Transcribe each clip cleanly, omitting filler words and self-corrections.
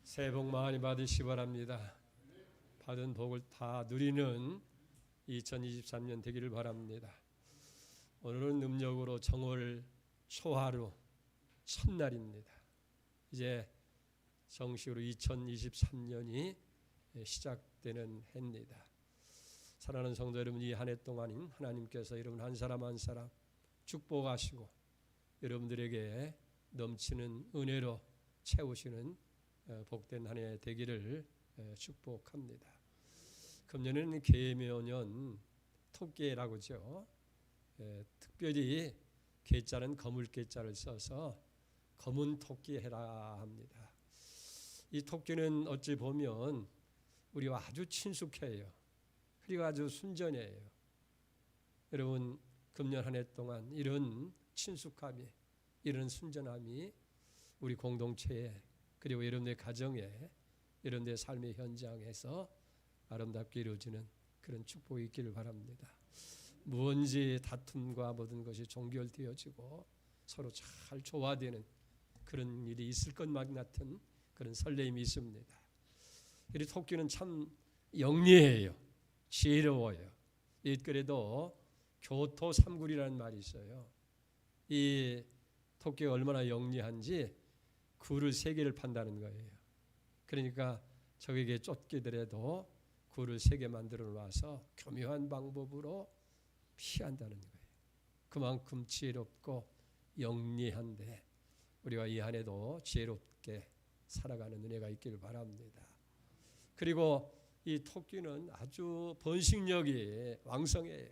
새해 복 많이 받으시기 바랍니다. 받은 복을 다 누리는 2023년 되기를 바랍니다. 오늘은 음력으로 정월 초하루 첫날입니다. 이제 정식으로 2023년이 시작되는 해입니다. 사랑하는 성도 여러분, 이 한 해 동안 하나님께서 여러분 한 사람 한 사람 축복하시고 여러분들에게 넘치는 은혜로 채우시는 복된 한 해 되기를 축복합니다. 금년에는 계묘년 토끼라고 하죠. 특별히 계자는 거물 계자를 써서 검은 토끼 해라 합니다. 이 토끼는 어찌 보면 우리와 아주 친숙해요. 그리고 아주 순전해요. 여러분, 금년 한 해 동안 이런 친숙함이, 이런 순전함이 우리 공동체에, 그리고 여러분의 가정에, 여러분의 삶의 현장에서 아름답게 이루어지는 그런 축복이 있기를 바랍니다. 무언지 다툼과 모든 것이 종결되어지고 서로 잘 조화되는 그런 일이 있을 것만 같은 그런 설레임이 있습니다. 이 토끼는 참 영리해요. 지혜로워요. 그래도 교토삼굴이라는 말이 있어요. 이 토끼가 얼마나 영리한지 굴을 3개를 판다는 거예요. 그러니까 적에게 쫓기더라도 굴을 3개 만들어 놔서 교묘한 방법으로 피한다는 거예요. 그만큼 지혜롭고 영리한데 우리가 이 한 해도 지혜롭게 살아가는 은혜가 있기를 바랍니다. 그리고 이 토끼는 아주 번식력이 왕성해요.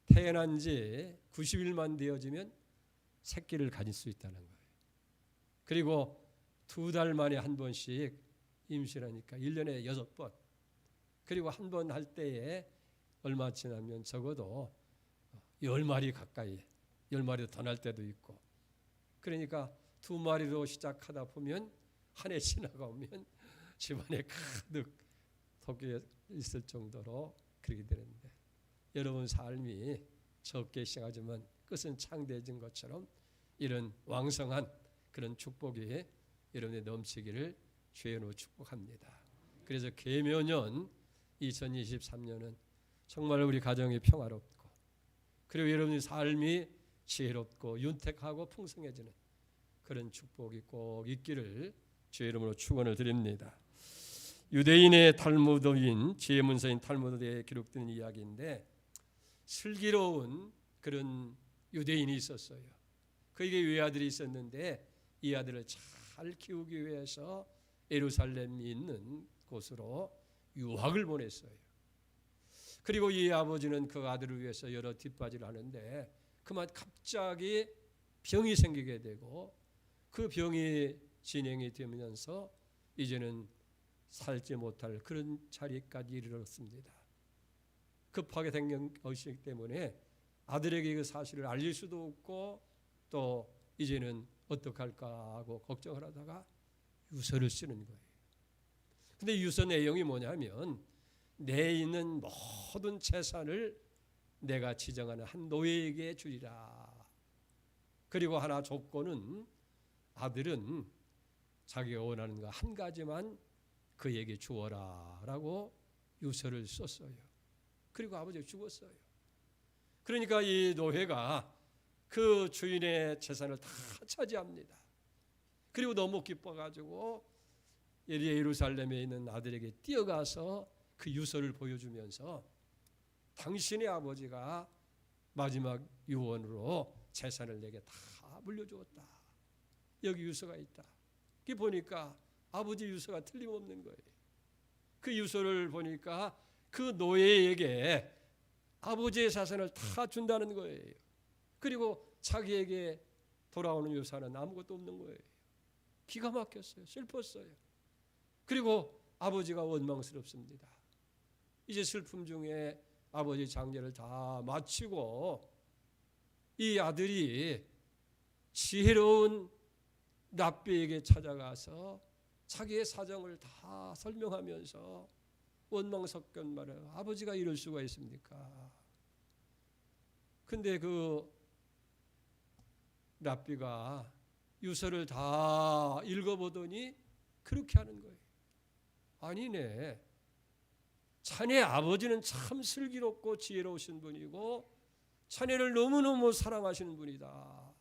태어난 지 90일만 되어지면 새끼를 가질 수 있다는 거예요. 그리고 2달 만에 한 번씩 임신하니까 1년에 6번. 그리고 한 번 할 때에 얼마 지나면 적어도 10마리 가까이, 10마리도 더 날 때도 있고. 그러니까 2마리로 시작하다 보면 한 해 지나가면 집안에 가득 토끼가 있을 정도로 그렇게 되는데, 여러분 삶이 적게 시작하지만 끝은 창대해진 것처럼 이런 왕성한 그런 축복이 여러분의 넘치기를 주의로 축복합니다. 그래서 계묘년 2023년은 정말 우리 가정이 평화롭고, 그리고 여러분의 삶이 지혜롭고 윤택하고 풍성해지는 그런 축복이 꼭 있기를 주의 이름으로 축원을 드립니다. 유대인의 탈무드인 지혜 문서인 탈무드에 기록된 이야기인데, 슬기로운 그런 유대인이 있었어요. 그에게 외아들이 있었는데 이 아들을 잘 키우기 위해서 예루살렘이 있는 곳으로 유학을 보냈어요. 그리고 이 아버지는 그 아들을 위해서 여러 뒷바지를 하는데 그만 갑자기 병이 생기게 되고, 그 병이 진행이 되면서 이제는 살지 못할 그런 자리까지 이르렀습니다. 급하게 생긴 것이기 때문에 아들에게 그 사실을 알릴 수도 없고, 또 이제는 어떡할까 하고 걱정을 하다가 유서를 쓰는 거예요. 근데 유서 내용이 뭐냐면, 내 있는 모든 재산을 내가 지정하는 한 노예에게 주리라. 그리고 하나 조건은 아들은 자기가 원하는 거 한 가지만 그에게 주어라 라고 유서를 썼어요. 그리고 아버지가 죽었어요. 그러니까 이 노예가 그 주인의 재산을 다 차지합니다. 그리고 너무 기뻐가지고 예루살렘에 있는 아들에게 뛰어가서 그 유서를 보여주면서, 당신의 아버지가 마지막 유언으로 재산을 내게 다 물려주었다. 여기 유서가 있다. 그 보니까 아버지 유서가 틀림없는 거예요. 그 유서를 보니까 그 노예에게 아버지의 자산을 다 준다는 거예요. 그리고 자기에게 돌아오는 유산은 아무것도 없는 거예요. 기가 막혔어요. 슬펐어요. 그리고 아버지가 원망스럽습니다. 이제 슬픔 중에 아버지 장례를 다 마치고 이 아들이 지혜로운 랍비에게 찾아가서 자기의 사정을 다 설명하면서 원망 섞은 말을, 아버지가 이럴 수가 있습니까? 근데 그 랍비가 유서를 다 읽어보더니 그렇게 하는 거예요. 아니네. 자네 아버지는 참 슬기롭고 지혜로우신 분이고 자네를 너무너무 사랑하시는 분이다.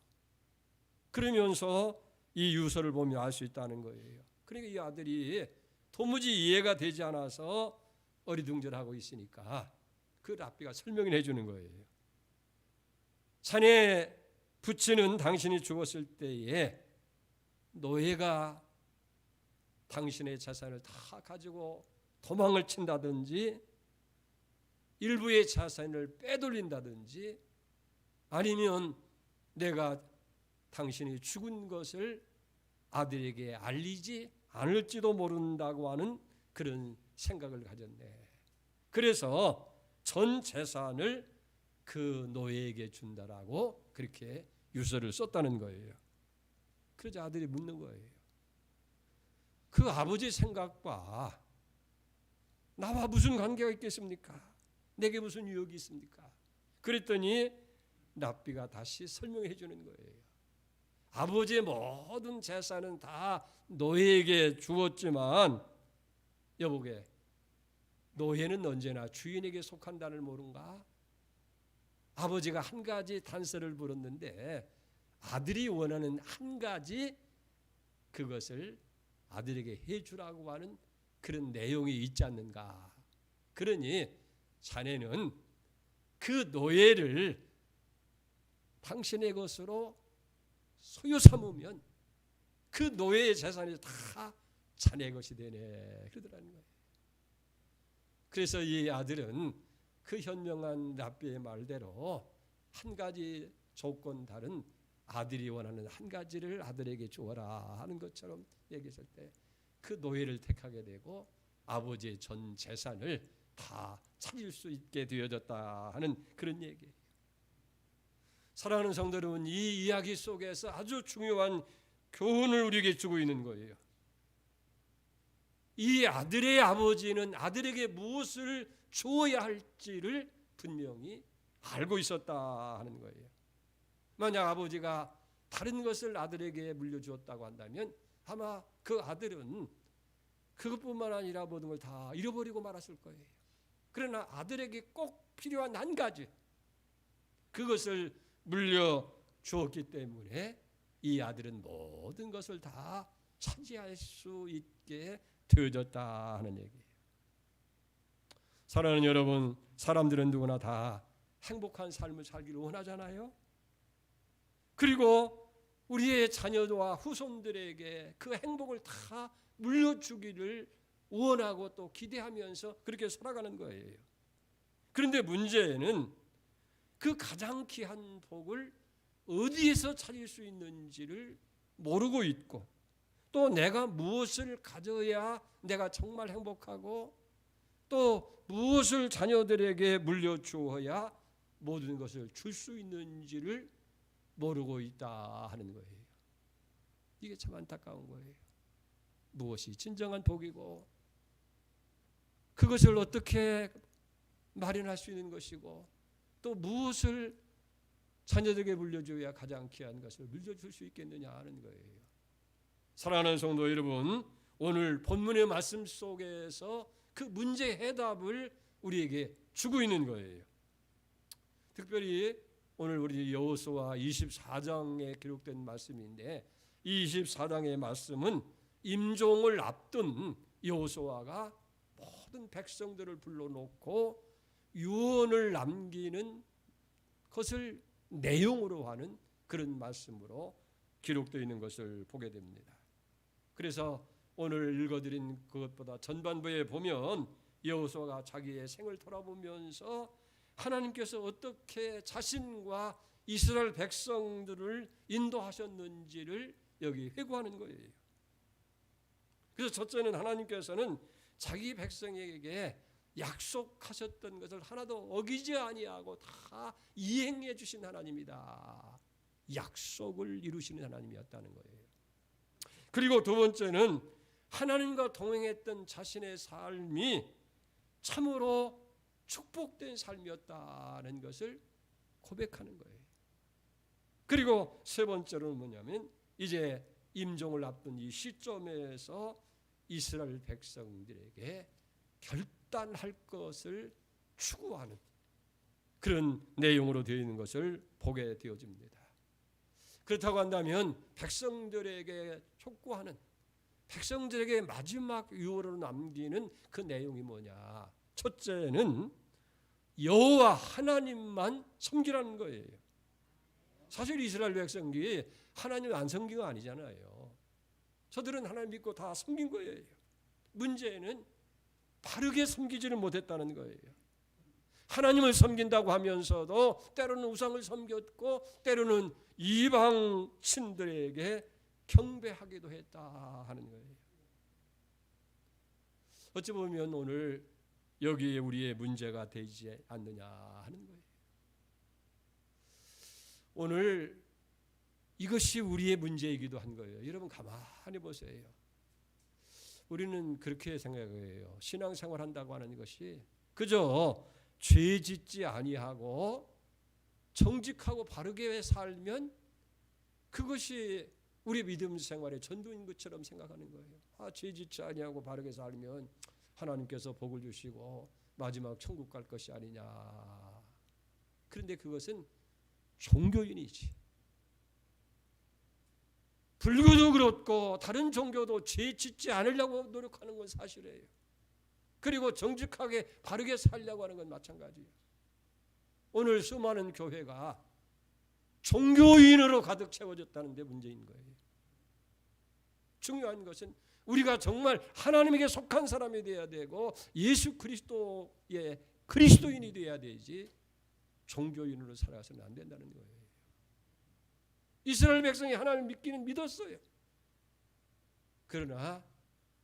그러면서 이 유서를 보면 알 수 있다는 거예요. 그러니까 이 아들이 도무지 이해가 되지 않아서 어리둥절하고 있으니까 그 랍비가 설명을 해주는 거예요. 자네 부친은 당신이 죽었을 때에 노예가 당신의 재산을 다 가지고 도망을 친다든지 일부의 재산을 빼돌린다든지 아니면 내가 당신이 죽은 것을 아들에게 알리지 않을지도 모른다고 하는 그런 생각을 가졌네. 그래서 전 재산을 그 노예에게 준다라고 그렇게 유서를 썼다는 거예요. 그러자 아들이 묻는 거예요. 그 아버지 생각과 나와 무슨 관계가 있겠습니까? 내게 무슨 유혹이 있습니까? 그랬더니 랍비가 다시 설명해 주는 거예요. 아버지의 모든 재산은 다 노예에게 주었지만 여보게, 노예는 언제나 주인에게 속한다는 모른가? 아버지가 한 가지 단서를 물었는데 아들이 원하는 한 가지 그것을 아들에게 해주라고 하는 그런 내용이 있지 않는가? 그러니 자네는 그 노예를 당신의 것으로 소유 삼으면 그 노예의 재산이 다 자네 것이 되네 그러더라는 거예요. 그래서 이 아들은 그 현명한 랍비의 말대로 한 가지 조건 다른 아들이 원하는 한 가지를 아들에게 주어라 하는 것처럼 얘기했을 때 그 노예를 택하게 되고 아버지의 전 재산을 다 찾을 수 있게 되어졌다 하는 그런 얘기예요. 사랑하는 성도 여러분, 이 이야기 속에서 아주 중요한 교훈을 우리에게 주고 있는 거예요. 이 아들의 아버지는 아들에게 무엇을 주어야 할지를 분명히 알고 있었다 하는 거예요. 만약 아버지가 다른 것을 아들에게 물려주었다고 한다면 아마 그 아들은 그것뿐만 아니라 모든 걸 다 잃어버리고 말았을 거예요. 그러나 아들에게 꼭 필요한 한 가지, 그것을 물려주었기 때문에 이 아들은 모든 것을 다 차지할 수 있게 되어졌다 하는 얘기예요. 사랑하는 여러분, 사람들은 누구나 다 행복한 삶을 살기를 원하잖아요. 그리고 우리의 자녀와 후손들에게 그 행복을 다 물려주기를 원하고 또 기대하면서 그렇게 살아가는 거예요. 그런데 문제는 그 가장 귀한 복을 어디에서 찾을 수 있는지를 모르고 있고 또 내가 무엇을 가져야 내가 정말 행복하고 또 무엇을 자녀들에게 물려주어야 모든 것을 줄 수 있는지를 모르고 있다 하는 거예요. 이게 참 안타까운 거예요. 무엇이 진정한 복이고 그것을 어떻게 마련할 수 있는 것이고 또 무엇을 자녀들에게 물려줘야 가장 귀한 것을 물려줄 수 있겠느냐 하는 거예요. 사랑하는 성도 여러분, 오늘 본문의 말씀 속에서 그 문제 해답을 우리에게 주고 있는 거예요. 특별히 오늘 우리 여호수아 24장에 기록된 말씀인데 이 24장의 말씀은 임종을 앞둔 여호수아가 모든 백성들을 불러놓고 유언을 남기는 것을 내용으로 하는 그런 말씀으로 기록되어 있는 것을 보게 됩니다. 그래서 오늘 읽어드린 그것보다 전반부에 보면 여호수아가 자기의 생을 돌아보면서 하나님께서 어떻게 자신과 이스라엘 백성들을 인도하셨는지를 여기 회고하는 거예요. 그래서 첫째는 하나님께서는 자기 백성에게 약속하셨던 것을 하나도 어기지 아니하고 다 이행해 주신 하나님이다. 약속을 이루시는 하나님이었다는 거예요. 그리고 두 번째는 하나님과 동행했던 자신의 삶이 참으로 축복된 삶이었다는 것을 고백하는 거예요. 그리고 세 번째로는 뭐냐면 이제 임종을 앞둔 이 시점에서 이스라엘 백성들에게 결단할 것을 추구하는 그런 내용으로 되어 있는 것을 보게 되어집니다. 그렇다고 한다면 백성들에게 촉구하는, 백성들에게 마지막 유언으로 남기는 그 내용이 뭐냐? 첫째는 여호와 하나님만 섬기라는 거예요. 사실 이스라엘 백성이 하나님을 안 섬긴 거 아니잖아요. 저들은 하나님 믿고 다 섬긴 거예요. 문제는 바르게 섬기지를 못했다는 거예요. 하나님을 섬긴다고 하면서도 때로는 우상을 섬겼고 때로는 이방 신들에게 경배하기도 했다 하는 거예요. 어찌 보면 오늘 여기에 우리의 문제가 되지 않느냐 하는 거예요. 오늘 이것이 우리의 문제이기도 한 거예요. 여러분 가만히 보세요. 우리는 그렇게 생각해요. 신앙생활 한다고 하는 것이 그저 죄 짓지 아니하고 정직하고 바르게 살면 그것이 우리 믿음 생활의 전부인 것처럼 생각하는 거예요. 죄 짓지 아니하고 바르게 살면 하나님께서 복을 주시고 마지막 천국 갈 것이 아니냐. 그런데 그것은 종교인이지. 불교도 그렇고 다른 종교도 죄 짓지 않으려고 노력하는 건 사실이에요. 그리고 정직하게 바르게 살려고 하는 건 마찬가지예요. 오늘 수많은 교회가 종교인으로 가득 채워졌다는 데 문제인 거예요. 중요한 것은 우리가 정말 하나님에게 속한 사람이 되어야 되고 예수 그리스도의 그리스도인이 되어야 되지 종교인으로 살아서는 안 된다는 거예요. 이스라엘 백성이 하나님을 믿기는 믿었어요. 그러나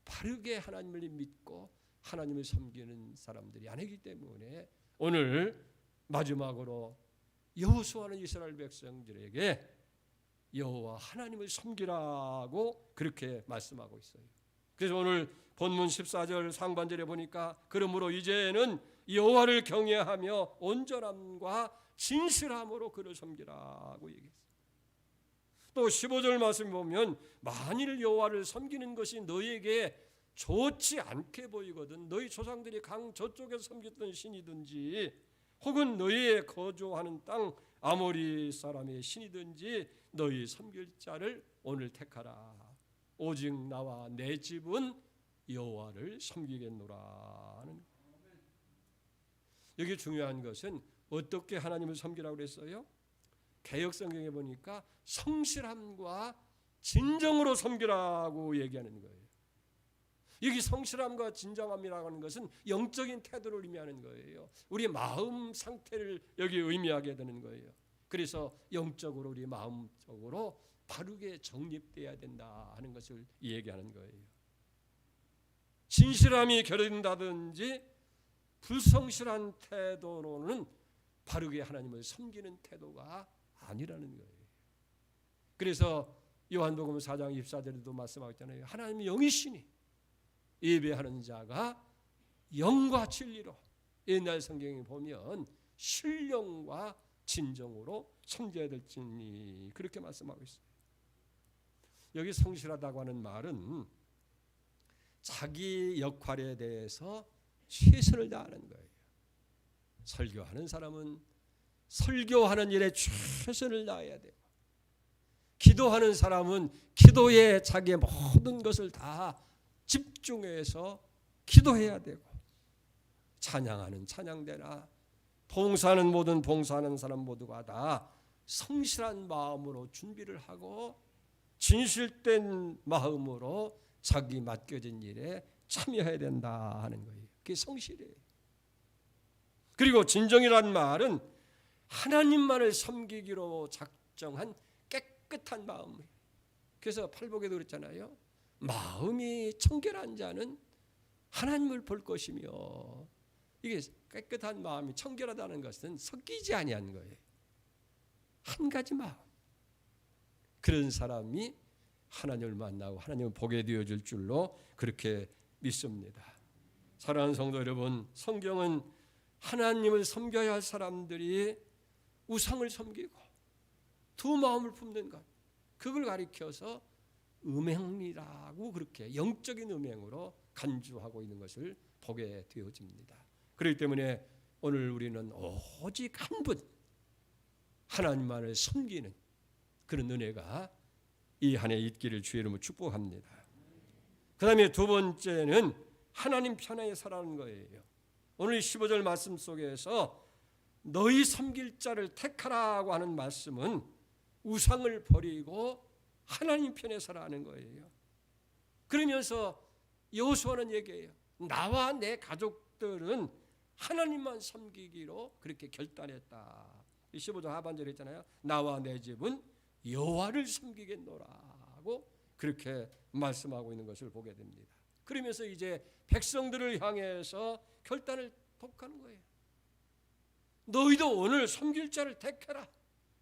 바르게 하나님을 믿고 하나님을 섬기는 사람들이 아니기 때문에 오늘 마지막으로 여호수아는 이스라엘 백성들에게 여호와 하나님을 섬기라고 그렇게 말씀하고 있어요. 그래서 오늘 본문 14절 상반절에 보니까 그러므로 이제는 여호와를 경외하며 온전함과 진실함으로 그를 섬기라고 얘기했어요. 또 15절 말씀 보면 만일 여호와를 섬기는 것이 너에게 좋지 않게 보이거든 너희 조상들이 강 저쪽에서 섬겼던 신이든지 혹은 너희의 거주하는 땅 아모리 사람의 신이든지 너희 섬길 자를 오늘 택하라. 오직 나와 내 집은 여호와를 섬기겠노라 하는. 여기 중요한 것은 어떻게 하나님을 섬기라고 그랬어요? 개역 성경에 보니까 성실함과 진정으로 섬기라고 얘기하는 거예요. 여기 성실함과 진정함이라고 하는 것은 영적인 태도를 의미하는 거예요. 우리 마음 상태를 여기 의미하게 되는 거예요. 그래서 영적으로 우리 마음적으로 바르게 정립돼야 된다 하는 것을 얘기하는 거예요. 진실함이 결여된다든지 불성실한 태도로는 바르게 하나님을 섬기는 태도가 아니라는 거예요. 그래서 요한복음 4장 24절에도 말씀하고 있잖아요. 하나님은 영이시니 예배하는 자가 영과 진리로, 옛날 성경에 보면 신령과 진정으로 섬겨야 될지니 그렇게 말씀하고 있어요. 여기 성실하다고 하는 말은 자기 역할에 대해서 최선을 다하는 거예요. 설교하는 사람은 설교하는 일에 최선을 다해야 돼요. 기도하는 사람은 기도에 자기의 모든 것을 다 집중해서 기도해야 되고, 찬양하는 찬양대나 봉사하는 모든 봉사하는 사람 모두가 다 성실한 마음으로 준비를 하고 진실된 마음으로 자기 맡겨진 일에 참여해야 된다 하는 거예요. 그게 성실이에요. 그리고 진정이란 말은 하나님만을 섬기기로 작정한 깨끗한 마음이에요. 그래서 팔복에도 그랬잖아요. 마음이 청결한 자는 하나님을 볼 것이며, 이게 깨끗한 마음이 청결하다는 것은 섞이지 아니한 거예요. 한 가지 마음. 그런 사람이 하나님을 만나고 하나님을 보게 되어질 줄로 그렇게 믿습니다. 사랑하는 성도 여러분, 성경은 하나님을 섬겨야 할 사람들이 우상을 섬기고 두 마음을 품는 것, 그걸 가리켜서 음행이라고 그렇게 영적인 음행으로 간주하고 있는 것을 보게 되어집니다. 그렇기 때문에 오늘 우리는 오직 한 분 하나님만을 섬기는 그런 은혜가 이 한 해 있기를 주의 이름으로 축복합니다. 그 다음에 두 번째는 하나님 편에 서라는 거예요. 오늘 15절 말씀 속에서 너희 섬길 자를 택하라고 하는 말씀은 우상을 버리고 하나님 편에 서라는 거예요. 그러면서 여호수아는 얘기해요. 나와 내 가족들은 하나님만 섬기기로 그렇게 결단했다. 15절 하반절에 있잖아요. 나와 내 집은 여호와를 섬기겠노라고 그렇게 말씀하고 있는 것을 보게 됩니다. 그러면서 이제 백성들을 향해서 결단을 독하는 거예요. 너희도 오늘 섬길 자를 택해라.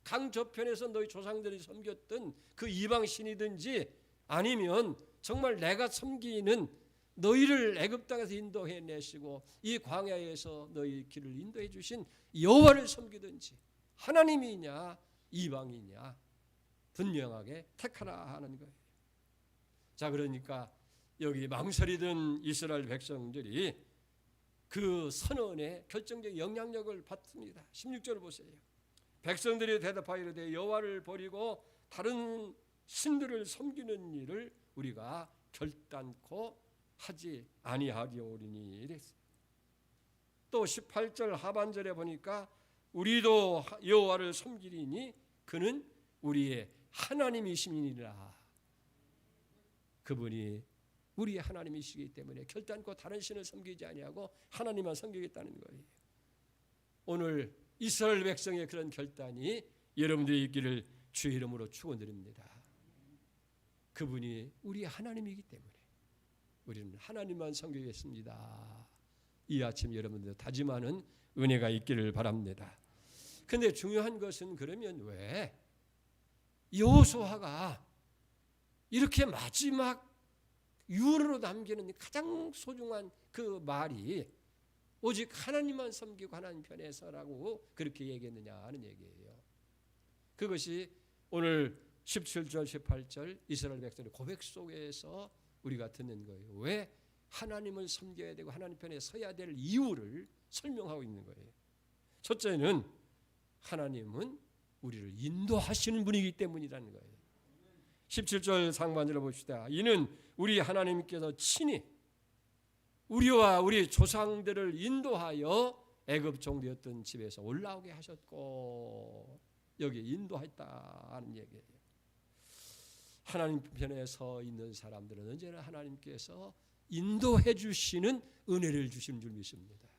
강 저편에서 너희 조상들이 섬겼던 그 이방 신이든지 아니면 정말 내가 섬기는 너희를 애굽 땅에서 인도해 내시고 이 광야에서 너희 길을 인도해 주신 여호와를 섬기든지 하나님이냐 이방이냐 분명하게 택하라 하는 거예요. 자, 그러니까 여기 망설이던 이스라엘 백성들이 그 선언에 결정적 영향력을 받습니다. 16절을 보세요. 백성들이 대답하여 이르되 여호와를 버리고 다른 신들을 섬기는 일을 우리가 결단코 하지 아니하리오리니 이랬어요. 또 18절 하반절에 보니까 우리도 여호와를 섬기리니 그는 우리의 하나님이심이니라. 그분이 우리의 하나님이시기 때문에 결단코 다른 신을 섬기지 아니하고 하나님만 섬기겠다는 거예요. 오늘 이스라엘 백성의 그런 결단이 여러분들이 있기를 주의 이름으로 축원드립니다. 그분이 우리의 하나님이기 때문에 우리는 하나님만 섬기겠습니다. 이 아침 여러분들 다짐하는 은혜가 있기를 바랍니다. 그런데 중요한 것은 그러면 왜 여호수아가 이렇게 마지막 유언으로 남기는 가장 소중한 그 말이 오직 하나님만 섬기고 하나님 편에 서라고 그렇게 얘기했느냐 하는 얘기예요. 그것이 오늘 17절 18절 이스라엘 백성의 고백 속에서 우리가 듣는 거예요. 왜 하나님을 섬겨야 되고 하나님 편에 서야 될 이유를 설명하고 있는 거예요. 첫째는 하나님은 우리를 인도하시는 분이기 때문이라는 거예요. 17절 상반절을 봅시다. 이는 우리 하나님께서 친히 우리와 우리 조상들을 인도하여 애굽 종되었던 집에서 올라오게 하셨고 여기 인도했다 하는 얘기예요. 하나님 편에 서 있는 사람들은 언제나 하나님께서 인도해 주시는 은혜를 주시는 줄 믿습니다.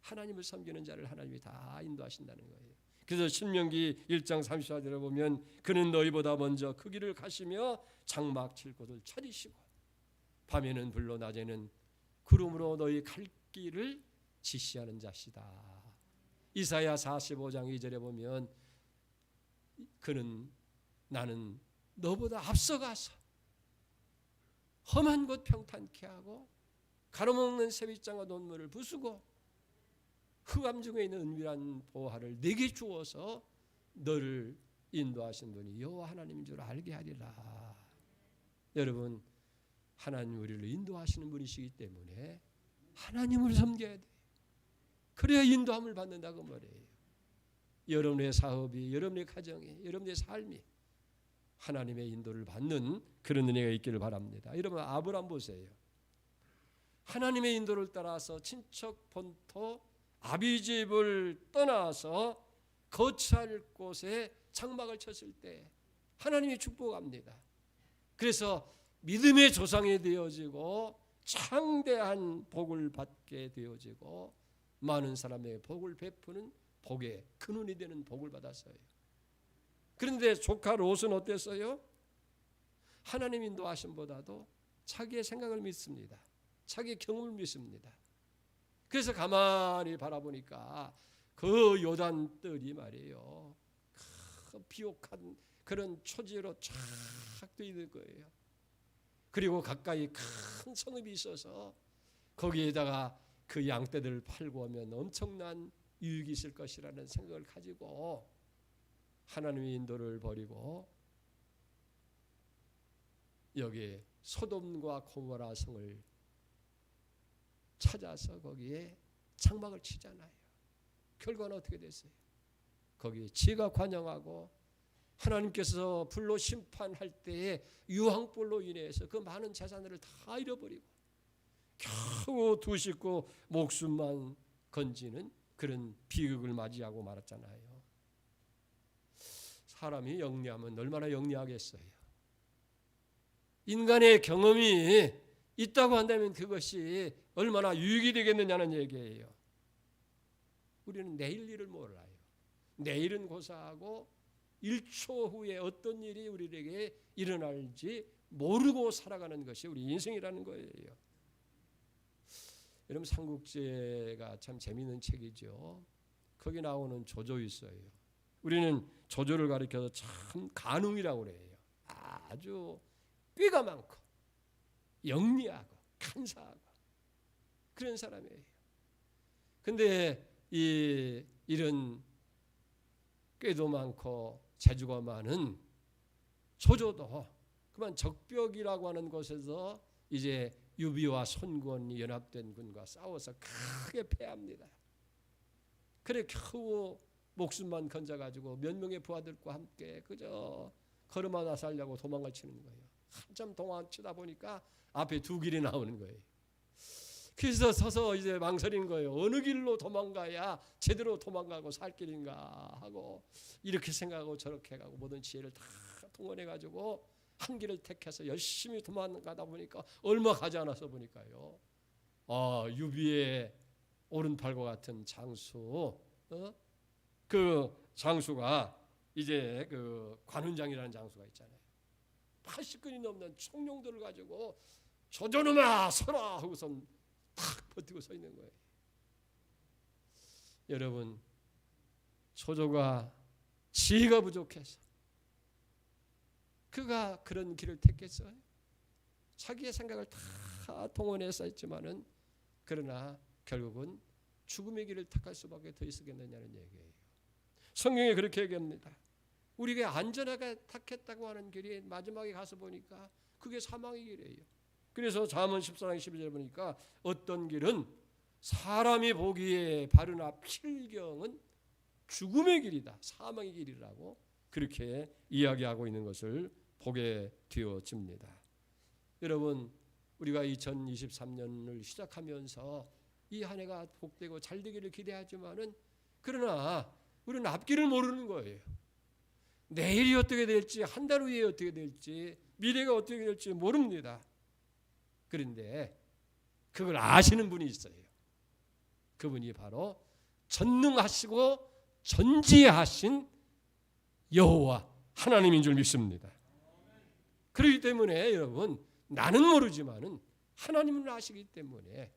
하나님을 섬기는 자를 하나님이 다 인도하신다는 거예요. 그래서 신명기 1장 34절에 보면 그는 너희보다 먼저 그 길을 가시며 장막 칠 곳을 찾으시고 밤에는 불로 낮에는 구름으로 너희 갈 길을 지시하는 자시다. 이사야 45장 2절에 보면 그는 나는 너보다 앞서가서 험한 곳 평탄케 하고 가로먹는 새빗장과 논물을 부수고 흑암 중에 있는 은밀한 보화를 내게 주어서 너를 인도하신 분이 여호와 하나님인 줄 알게 하리라. 여러분, 하나님 우리를 인도하시는 분이시기 때문에 하나님을 섬겨야 돼. 그래야 인도함을 받는다고 말해요. 여러분의 사업이, 여러분의 가정이, 여러분의 삶이 하나님의 인도를 받는 그런 은혜가 있기를 바랍니다. 여러분, 아브라함 보세요. 하나님의 인도를 따라서 친척 본토 아비집을 떠나서 거처할 곳에 장막을 쳤을 때 하나님이 축복합니다. 그래서 믿음의 조상이 되어지고 창대한 복을 받게 되어지고 많은 사람의 복을 베푸는 복의 근원이 되는 복을 받았어요. 그런데 조카 롯은 어땠어요? 하나님 인도하심보다도 자기의 생각을 믿습니다. 자기의 경험을 믿습니다. 그래서 가만히 바라보니까 그 요단들이 말이에요. 그 비옥한 그런 초지로 쫙 돼 있는 거예요. 그리고 가까이 큰 성읍이 있어서 거기에다가 그 양떼들을 팔고 오면 엄청난 유익이 있을 것이라는 생각을 가지고 하나님의 인도를 버리고 여기 소돔과 고모라 성을 찾아서 거기에 장막을 치잖아요. 결과는 어떻게 됐어요? 거기에 지가 관영하고 하나님께서 불로 심판할 때에 유황불로 인해서 그 많은 재산들을 다 잃어버리고 겨우 두 식구 목숨만 건지는 그런 비극을 맞이하고 말았잖아요. 사람이 영리하면 얼마나 영리하겠어요. 인간의 경험이 있다고 한다면 그것이 얼마나 유익이 되겠느냐는 얘기예요. 우리는 내일 일을 몰라요. 내일은 고사하고 1초 후에 어떤 일이 우리에게 일어날지 모르고 살아가는 것이 우리 인생이라는 거예요. 여러분 삼국지가 참 재미있는 책이죠. 거기 나오는 조조 있어요. 우리는 조조를 가리켜서 참 간웅이라고 그래요. 아주 꾀가 많고 영리하고 간사하고 그런 사람이에요. 근데 이런 꾀도 많고 재주가 많은 조조도 그만 적벽이라고 하는 곳에서 이제 유비와 손권이 연합된 군과 싸워서 크게 패합니다. 그래 겨우 목숨만 건져가지고 몇 명의 부하들과 함께 그저 걸음 하나 살려고 도망을 치는 거예요. 한참 도망치다 보니까 앞에 두 길이 나오는 거예요. 그래서 서서 이제 망설인 거예요. 어느 길로 도망가야 제대로 도망가고 살 길인가 하고 이렇게 생각하고 저렇게 가고 모든 지혜를 다 동원해가지고 한 길을 택해서 열심히 도망가다 보니까 얼마 가지 않아서 보니까요. 유비의 오른팔과 같은 장수, 그 장수가 이제 그 관훈장이라는 장수가 있잖아요. 80근이 넘는 청룡들을 가지고 조조놈아 서라 하고선 탁 버티고 서 있는 거예요. 여러분 조조가 지혜가 부족해서 그가 그런 길을 택했어요. 자기의 생각을 다 동원해서 했지만은 그러나 결국은 죽음의 길을 택할 수밖에 더 있었겠느냐는 얘기예요. 성경에 그렇게 얘기합니다. 우리가 안전하게 택했다고 하는 길이 마지막에 가서 보니까 그게 사망의 길이에요. 그래서 잠언 14장 12절 보니까 어떤 길은 사람이 보기에 바르나 필경은 죽음의 길이다. 사망의 길이라고 그렇게 이야기하고 있는 것을 보게 되어집니다. 여러분 우리가 2023년을 시작하면서 이 한 해가 복되고 잘 되기를 기대하지만은 그러나 우리는 앞길을 모르는 거예요. 내일이 어떻게 될지 한 달 후에 어떻게 될지 미래가 어떻게 될지 모릅니다. 그런데 그걸 아시는 분이 있어요. 그분이 바로 전능하시고 전지하신 여호와 하나님인 줄 믿습니다. 그렇기 때문에 여러분 나는 모르지만은 하나님은 아시기 때문에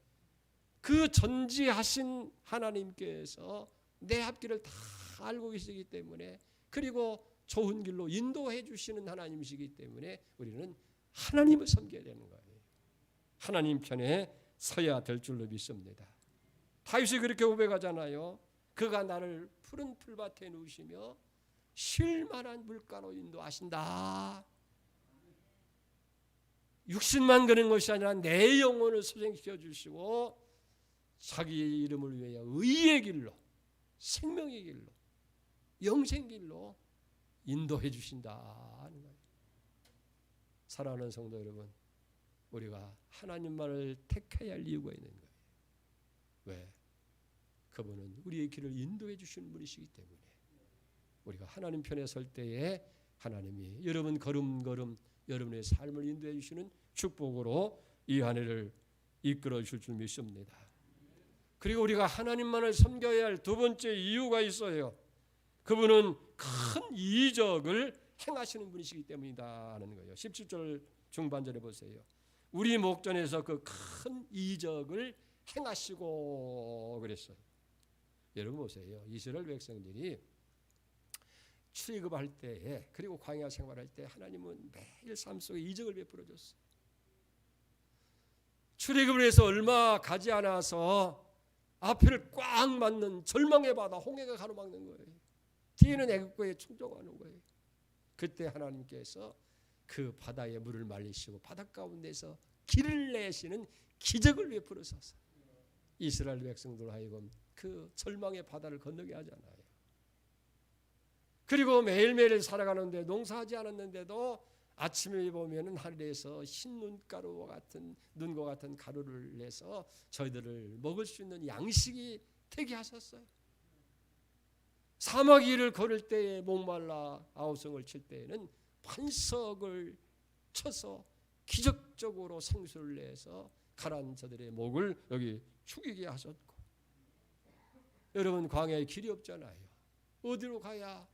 그 전지하신 하나님께서 내 앞길을 다 알고 계시기 때문에 그리고 좋은 길로 인도해 주시는 하나님이시기 때문에 우리는 하나님을 섬겨야 되는 거예요. 하나님 편에 서야 될 줄로 믿습니다. 다윗이 그렇게 고백하잖아요. 그가 나를 푸른 풀밭에 누우시며 쉴 만한 물가로 인도하신다. 육신만 그런 것이 아니라 내 영혼을 소생시켜 주시고 자기 이름을 위하여 의의 길로 생명의 길로 영생 길로 인도해 주신다 하는 거예요. 사랑하는 성도 여러분, 우리가 하나님만을 택해야 할 이유가 있는 거예요. 왜? 그분은 우리의 길을 인도해 주시는 분이시기 때문에 우리가 하나님 편에 설 때에 하나님이 여러분 걸음걸음 여러분의 삶을 인도해 주시는 축복으로 이 한 해를 이끌어 주실 줄 믿습니다. 그리고 우리가 하나님만을 섬겨야 할 두 번째 이유가 있어요. 그분은 큰 이적을 행하시는 분이시기 때문이다 하는 거예요. 17절 중반절에 보세요. 우리 목전에서 그 큰 이적을 행하시고 그랬어요. 여러분 보세요. 이스라엘 백성들이 출애굽할 때에 그리고 광야 생활할 때 하나님은 매일 삶 속에 이적을 베풀어 줬어요. 출애굽을 해서 얼마 가지 않아서 앞을 꽉 맞는 절망의 바다 홍해가 가로막는 거예요. 뒤에는 애굽과의 충족하는 거예요. 그때 하나님께서 그 바다의 물을 말리시고 바다 가운데서 길을 내시는 기적을 베풀으소서. 이스라엘 백성들 하여금 그 절망의 바다를 건너게 하잖아요. 그리고 매일매일 살아가는데 농사하지 않았는데도 아침에 보면은 하늘에서 흰 눈가루와 같은 눈과 같은 가루를 내서 저희들을 먹을 수 있는 양식이 되게 하셨어요. 사막 위를 걸을 때에 목말라 아우성을 칠 때에는 반석을 쳐서 기적적으로 생수를 내서 가라앉은 저들의 목을 여기 축이게 하셨고, 여러분 광야에 길이 없잖아요. 어디로 가야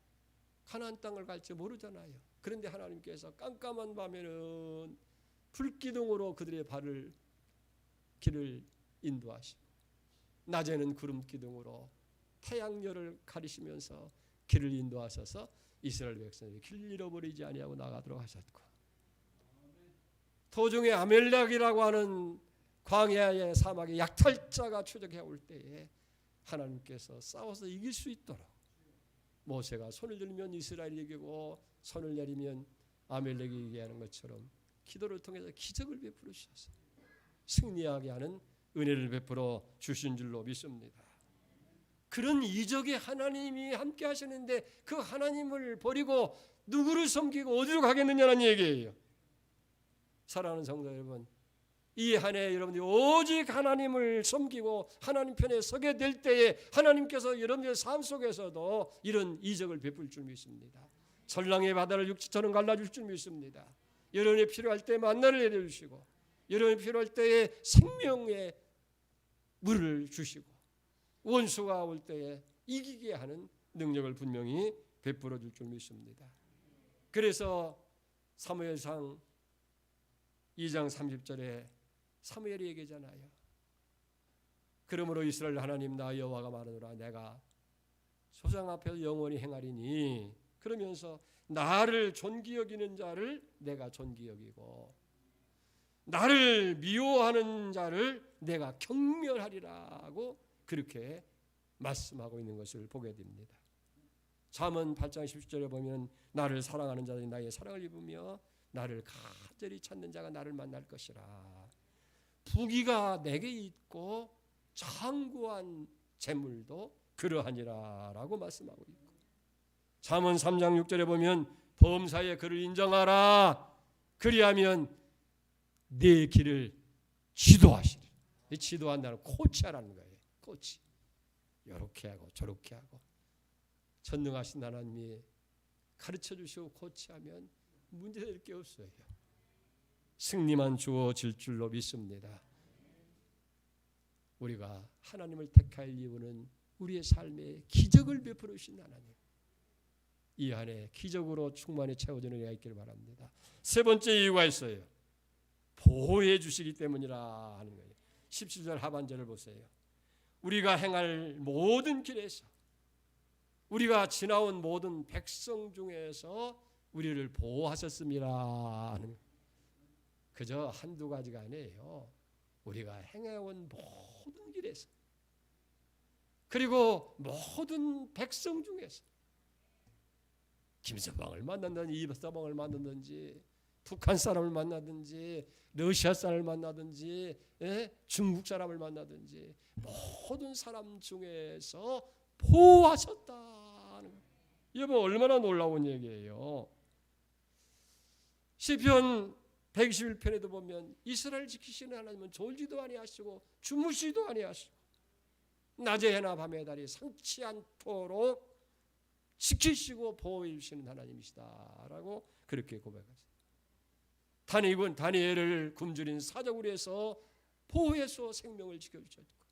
가나안 땅을 갈지 모르잖아요. 그런데 하나님께서 깜깜한 밤에는 불기둥으로 그들의 발을 길을 인도하시고 낮에는 구름 기둥으로 태양열을 가리시면서 길을 인도하셔서 이스라엘 백성이 길 잃어버리지 아니하고 나가도록 하셨고, 도중에 아멜렉이라고 하는 광야의 사막에 약탈자가 추적해 올 때에 하나님께서 싸워서 이길 수 있도록 모세가 손을 들면 이스라엘이 이기고 손을 내리면 아멜렉이 이기게 하는 것처럼 기도를 통해서 기적을 베풀어 주셔서 승리하게 하는 은혜를 베풀어 주신 줄로 믿습니다. 그런 이적의 하나님이 함께 하시는데 그 하나님을 버리고 누구를 섬기고 어디로 가겠느냐는 얘기예요. 사랑하는 성도 여러분, 이 한 해 여러분들이 오직 하나님을 섬기고 하나님 편에 서게 될 때에 하나님께서 여러분들의 삶 속에서도 이런 이적을 베풀 줄 믿습니다. 설랑의 바다를 육지처럼 갈라줄 줄 믿습니다. 여러분이 필요할 때 만나를 내려주시고 여러분이 필요할 때에 생명의 물을 주시고 원수가 올 때에 이기게 하는 능력을 분명히 베풀어 줄 줄 믿습니다. 그래서 사무엘상 2장 30절에 사무엘이 얘기하잖아요. 그러므로 이스라엘 하나님 나 여호와가 말하노라 내가 소상 앞에서 영원히 행하리니, 그러면서 나를 존귀 여기는 자를 내가 존귀 여기고 나를 미워하는 자를 내가 경멸하리라고 그렇게 말씀하고 있는 것을 보게 됩니다. 잠언 8장 10절에 보면 나를 사랑하는 자들이 나의 사랑을 입으며 나를 간절히 찾는 자가 나를 만날 것이라. 부귀가 내게 있고 장구한 재물도 그러하니라 라고 말씀하고 있고, 잠언 3장 6절에 보면 범사에 그를 인정하라. 그리하면 네 길을 지도하시리. 지도한다는 코치하라는 거예요. 코치. 이렇게 하고 저렇게 하고 전능하신 하나님이 가르쳐 주시고 코치하면 문제될 게 없어요. 승리만 주어질 줄로 믿습니다. 우리가 하나님을 택할 이유는 우리의 삶에 기적을 베풀어 주신 하나님, 이 안에 기적으로 충만히 채워지는 은혜가 있기를 바랍니다. 세 번째 이유가 있어요. 보호해 주시기 때문이라 하는 거예요. 17절 하반절을 보세요. 우리가 행할 모든 길에서 우리가 지나온 모든 백성 중에서 우리를 보호하셨습니다 하는, 그저 한두 가지가 아니에요. 우리가 행해온 모든 길에서, 그리고 모든 백성 중에서 김서방을 만난다든지 이서방을 만난다든지 북한 사람을 만나든지 러시아 사람을 만나든지 중국 사람을 만나든지 모든 사람 중에서 보호하셨다는 거예요. 여러분 얼마나 놀라운 얘기예요. 시편 121편에도 보면 이스라엘 지키시는 하나님은 졸지도 아니하시고 주무시지도 아니하시고 낮에 해나 밤에 달이 상치 않도록 지키시고 보호해 주시는 하나님이시다라고 그렇게 고백하셨어요. 다니엘을 굶주린 사적으로 해서 보호해서 생명을 지켜주셨고,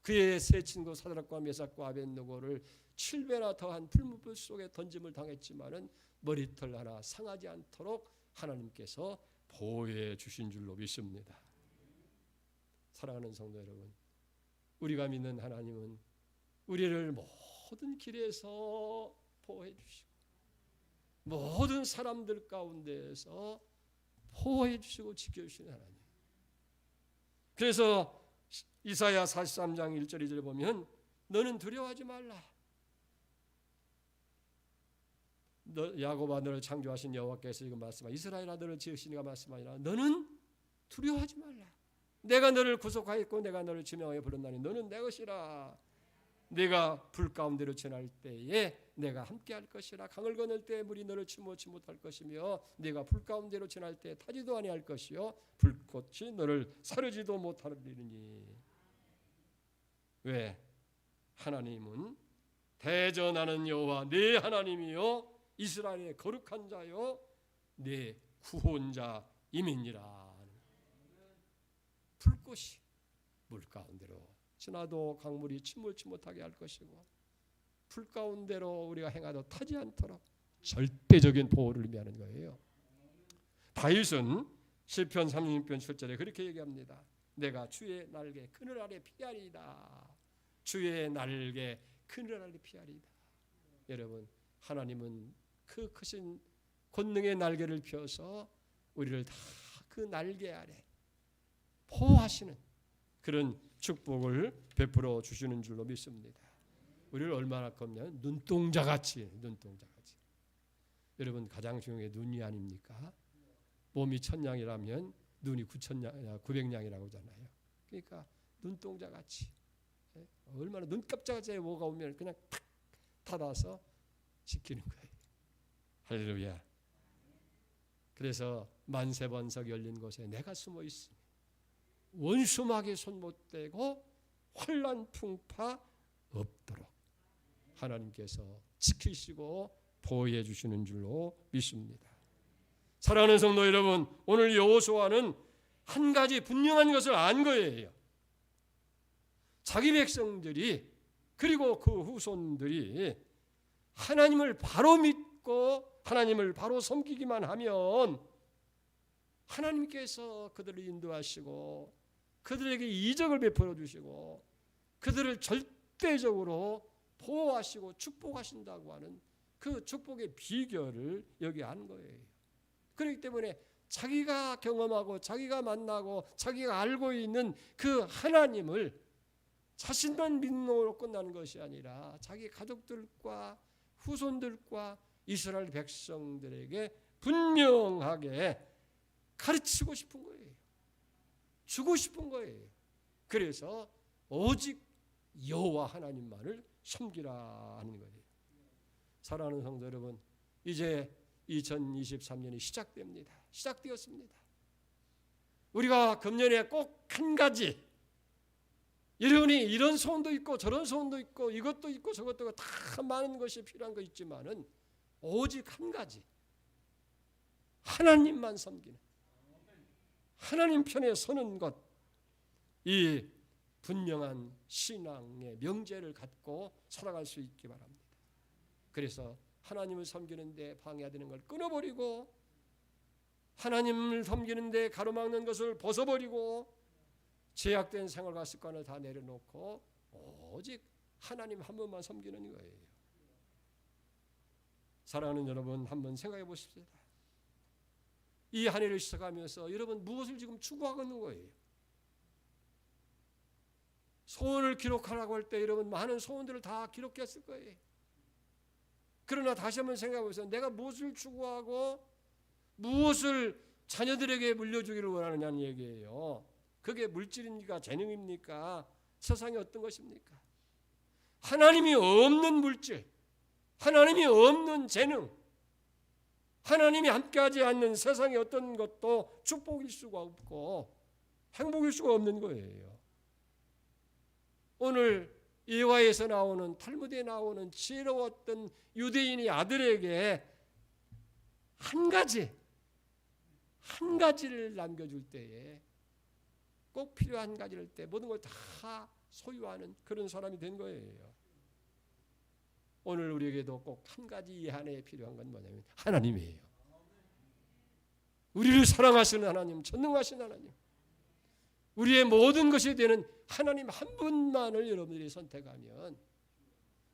그의 세 친구 사드락과 메삭과 아벳느고를 7배나 더한 풀무불 속에 던짐을 당했지만은 머리털 하나 상하지 않도록 하나님께서 보호해 주신 줄로 믿습니다. 사랑하는 성도 여러분, 우리가 믿는 하나님은 우리를 모든 길에서 보호해 주시고 모든 사람들 가운데에서 보호해 주시고 지켜주시는 하나님. 그래서 이사야 43장 1절 2절에 보면 너는 두려워하지 말라. 야곱아 너를 창조하신 여호와께서 이거 말씀하시라. 이스라엘아 너를 지으신 이가 말씀하니라. 너는 두려워하지 말라. 내가 너를 구속하였고 내가 너를 지명하여 부른다니 너는 내 것이라. 네가 불 가운데로 지날 때에 내가 함께할 것이라. 강을 건널 때 물이 너를 침몰치 못할 것이며 네가 불 가운데로 지날 때 타지도 아니할 것이요 불꽃이 너를 사르지도 못하리니. 왜? 하나님은 대전하는 여호와 네 하나님이요 이스라엘의 거룩한 자요 네 구원자임이니라. 불꽃이 물 가운데로 지나도 강물이 침몰치 못하게 할 것이고 불 가운데로 우리가 행하도 타지 않도록 절대적인 보호를 의미하는 거예요. 다윗은 시편 36편 7절에 그렇게 얘기합니다. 내가 주의 날개 그늘 아래 피하리이다. 주의 날개 그늘 아래 피하리이다. 여러분, 하나님은 그 크신 권능의 날개를 펴서 우리를 다 그 날개 아래 보호하시는 그런 축복을 베풀어 주시는 줄로 믿습니다. 우리를 얼마나 컸냐면 눈동자같이. 여러분, 가장 중요한 게 눈이 아닙니까? 몸이 1000냥이라면 눈이 900냥이라고 하잖아요. 그러니까 눈동자같이. 얼마나 눈 깜짝하게 뭐가 오면 그냥 탁 닫아서 지키는 거예요. 할렐루야. 그래서 만세번석 열린 곳에 내가 숨어 있으니 원수막에 손 못 대고 환난 풍파 없도록 하나님께서 지키시고 보호해 주시는 줄로 믿습니다. 사랑하는 성도 여러분, 오늘 여호수아는 한 가지 분명한 것을 안 거예요. 자기 백성들이 그리고 그 후손들이 하나님을 바로 믿고 하나님을 바로 섬기기만 하면 하나님께서 그들을 인도하시고 그들에게 이적을 베풀어 주시고 그들을 절대적으로 보호하시고 축복하신다고 하는 그 축복의 비결을 여기 아는 거예요. 그렇기 때문에 자기가 경험하고 자기가 만나고 자기가 알고 있는 그 하나님을 자신만 믿음으로 끝나는 것이 아니라 자기 가족들과 후손들과 이스라엘 백성들에게 분명하게 가르치고 싶은 거예요. 주고 싶은 거예요. 그래서 오직 여호와 하나님만을 섬기라 하는 거예요. 사랑하는 성도 여러분, 이제 2023년이 시작됩니다. 시작되었습니다. 우리가 금년에 꼭 한 가지, 여러분이 이런 소원도 있고 저런 소원도 있고 이것도 있고 저것도 있고 다 많은 것이 필요한 거 있지만은 오직 한 가지, 하나님만 섬기는, 하나님 편에 서는 것, 이 분명한 신앙의 명제를 갖고 살아갈 수 있기 바랍니다. 그래서 하나님을 섬기는데 방해되는 걸 끊어버리고 하나님을 섬기는데 가로막는 것을 벗어버리고 제약된 생활과 습관을 다 내려놓고 오직 하나님 한 분만 섬기는 거예요. 사랑하는 여러분, 한번 생각해 보십시다. 이 한 해를 시작하면서 여러분 무엇을 지금 추구하고 있는 거예요? 소원을 기록하라고 할 때 여러분 많은 소원들을 다 기록했을 거예요. 그러나 다시 한번 생각해 보세요. 내가 무엇을 추구하고 무엇을 자녀들에게 물려주기를 원하느냐는 얘기예요. 그게 물질입니까? 재능입니까? 세상에 어떤 것입니까? 하나님이 없는 물질, 하나님이 없는 재능, 하나님이 함께하지 않는 세상의 어떤 것도 축복일 수가 없고 행복일 수가 없는 거예요. 오늘 예화에서 나오는, 탈무드에 나오는 지혜로웠던 유대인의 아들에게 한 가지를 남겨줄 때에 꼭 필요한 가지를 때 모든 걸 다 소유하는 그런 사람이 된 거예요. 오늘 우리에게도 꼭 한 가지 이 한 해에 필요한 건 뭐냐면 하나님이에요. 우리를 사랑하시는 하나님, 전능하신 하나님, 우리의 모든 것이 되는 하나님 한 분만을 여러분들이 선택하면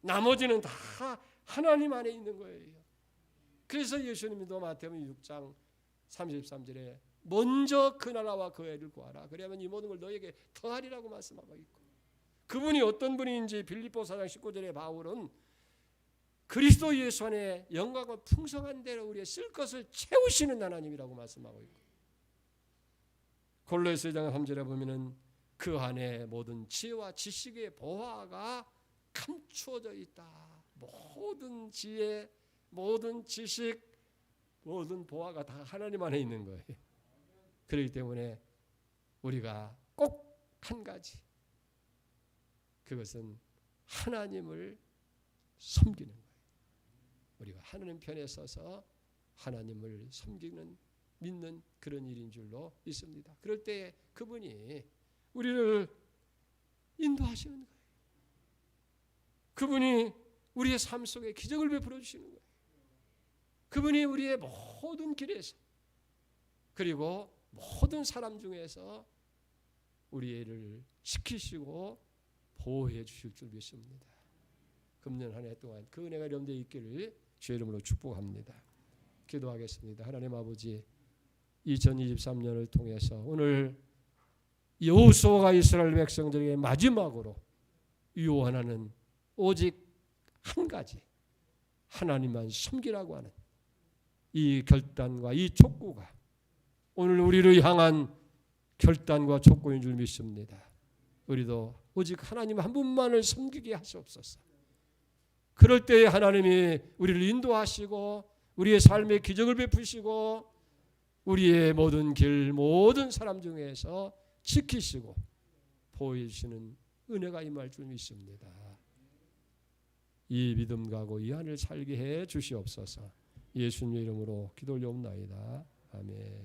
나머지는 다 하나님 안에 있는 거예요. 그래서 예수님도 마태복음 6장 33절에 먼저 그 나라와 그 의를 구하라. 그러면 이 모든 걸 너에게 더하리라고 말씀하고 있고, 그분이 어떤 분인지 빌립보 4장 19절에 바울은 그리스도 예수 안에 영광과 풍성한 대로 우리의 쓸 것을 채우시는 하나님이라고 말씀하고 있고, 골로새 1장 3절에 보면은 그 안에 모든 지혜와 지식의 보화가 감추어져 있다. 모든 지혜, 모든 지식, 모든 보화가 다 하나님 안에 있는 거예요. 그렇기 때문에 우리가 꼭 한 가지, 그것은 하나님을 섬기는 거예요. 우리가 하나님 편에 서서 하나님을 섬기는, 믿는 그런 일인 줄로 믿습니다. 그럴 때 그분이 우리를 인도하시는 거예요. 그분이 우리의 삶 속에 기적을 베풀어 주시는 거예요. 그분이 우리의 모든 길에서, 그리고 모든 사람 중에서 우리를 지키시고 보호해 주실 줄 믿습니다. 금년 한 해 동안 그 은혜가 여러분들에 있기를 주의 이름으로 축복합니다. 기도하겠습니다. 하나님 아버지, 2023년을 통해서 오늘 여호수아가 이스라엘 백성들에게 마지막으로 유언하는 오직 한 가지, 하나님만 섬기라고 하는 이 결단과 이 촉구가 오늘 우리를 향한 결단과 촉구인 줄 믿습니다. 우리도 오직 하나님 한 분만을 섬기게 하시옵소서. 그럴 때에 하나님이 우리를 인도하시고 우리의 삶에 기적을 베푸시고 우리의 모든 길, 모든 사람 중에서 지키시고 보호해 주시는 은혜가 임할 줄 믿습니다. 이 믿음 가고 이 안을 살게 해 주시옵소서. 예수님의 이름으로 기도 올려옵나이다. 아멘.